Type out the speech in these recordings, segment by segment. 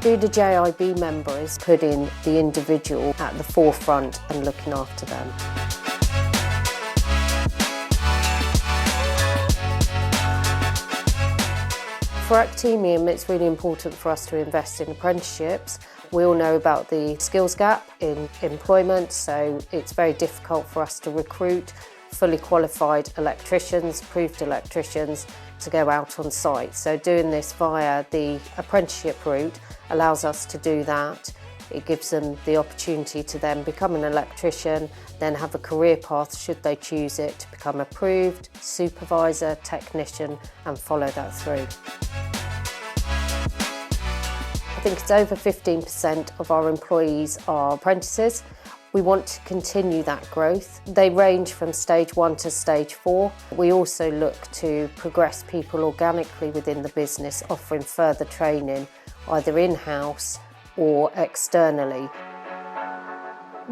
Being a JIB member is putting the individual at the forefront and looking after them. For Actemium, it's really important for us to invest in apprenticeships. We all know about the skills gap in employment, so it's very difficult for us to recruit fully qualified electricians, approved electricians, to go out on site. So doing this via the apprenticeship route allows us to do that. It gives them the opportunity to then become an electrician, then have a career path should they choose it to become approved, supervisor, technician, and follow that through. I think it's over 15% of our employees are apprentices. We want to continue that growth. They range from stage 1 to stage 4. We also look to progress people organically within the business, offering further training either in-house or externally.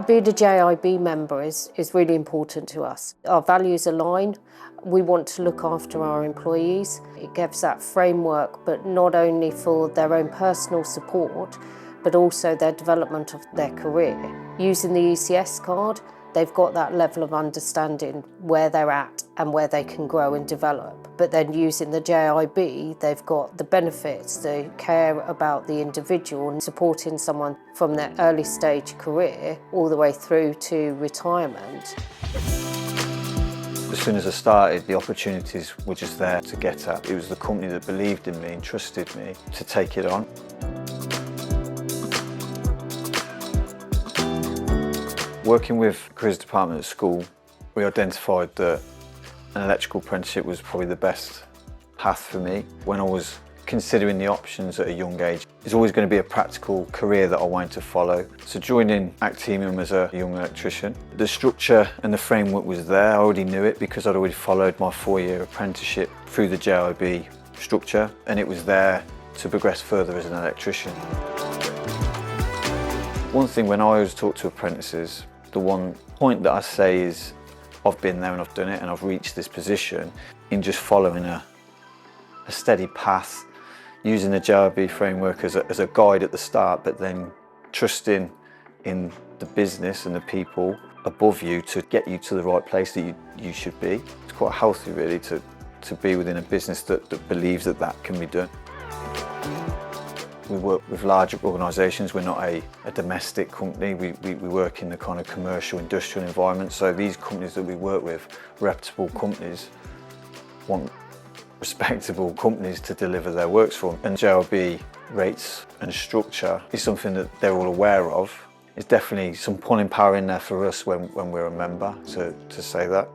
Being a JIB member is really important to us. Our values align. We want to look after our employees. It gives that framework, but not only for their own personal support, but also their development of their career. Using the ECS card, they've got that level of understanding where they're at and where they can grow and develop. But then using the JIB, they've got the benefits, the care about the individual and supporting someone from their early stage career all the way through to retirement. As soon as I started, the opportunities were just there to get at. It was the company that believed in me and trusted me to take it on. Working with the careers department at school, we identified that an electrical apprenticeship was probably the best path for me. When I was considering the options at a young age, it's always going to be a practical career that I wanted to follow. So joining Actemium as a young electrician, the structure and the framework was there. I already knew it because I'd already followed my 4-year apprenticeship through the JIB structure, and it was there to progress further as an electrician. One thing when I always talk to apprentices, the one point that I say is I've been there and I've done it and I've reached this position in just following a steady path, using the JIB framework as a guide at the start, but then trusting in the business and the people above you to get you to the right place that you should be. It's quite healthy really to be within a business that believes that can be done. We work with larger organisations. We're not a domestic company. We work in the kind of commercial, industrial environment. So these companies that we work with, reputable companies, want respectable companies to deliver their works for them. And JIB rates and structure is something that they're all aware of. There's definitely some pulling power in there for us when we're a member to say that.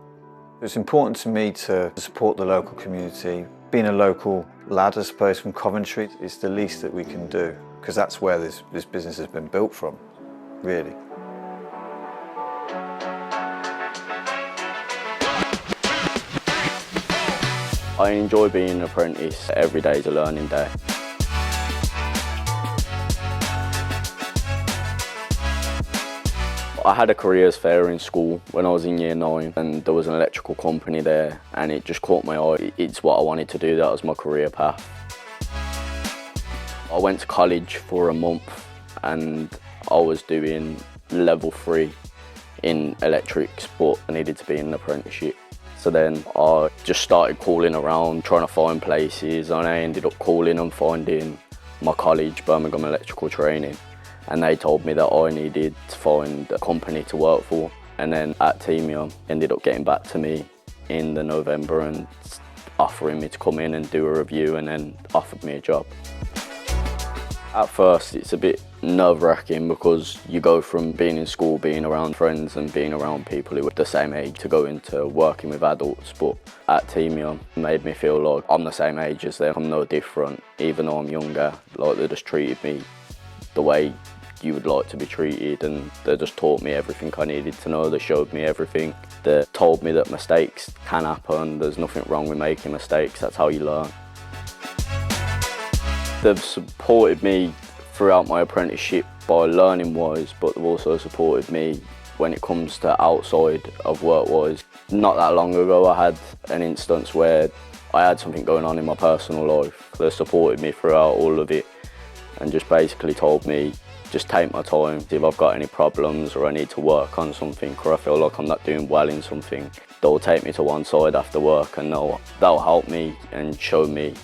It's important to me to support the local community. Being a local lad, I suppose, from Coventry, it's the least that we can do, because that's where this business has been built from, really. I enjoy being an apprentice. Every day is a learning day. I had a careers fair in school when I was in year 9, and there was an electrical company there, and it just caught my eye. It's what I wanted to do. That was my career path. I went to college for a month and I was doing level 3 in electrics, but I needed to be in an apprenticeship. So then I just started calling around, trying to find places, and I ended up calling and finding my college, Birmingham Electrical Training. And they told me that I needed to find a company to work for. And then Actemium ended up getting back to me in the November and offering me to come in and do a review, and then offered me a job. At first it's a bit nerve-wracking because you go from being in school, being around friends and being around people who are the same age to go into working with adults, but Actemium made me feel like I'm the same age as them. I'm no different, even though I'm younger. Like, they just treated me the way you would like to be treated, and they just taught me everything I needed to know. They showed me everything. They told me that mistakes can happen. There's nothing wrong with making mistakes. That's how you learn. They've supported me throughout my apprenticeship by learning wise, but they've also supported me when it comes to outside of work wise. Not that long ago I had an instance where I had something going on in my personal life. They supported me throughout all of it. and just basically told me, just take my time. If I've got any problems or I need to work on something or I feel like I'm not doing well in something, they'll take me to one side after work and they'll help me and show me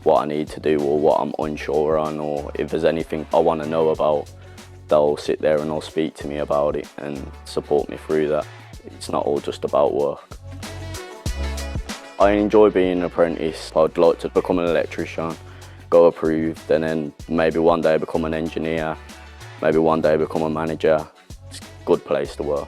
what I need to do or what I'm unsure on, or if there's anything I want to know about, they'll sit there and they'll speak to me about it and support me through that. It's not all just about work. I enjoy being an apprentice. I'd like to become an electrician, go approved, and then maybe one day become an engineer, maybe one day become a manager. It's a good place to work.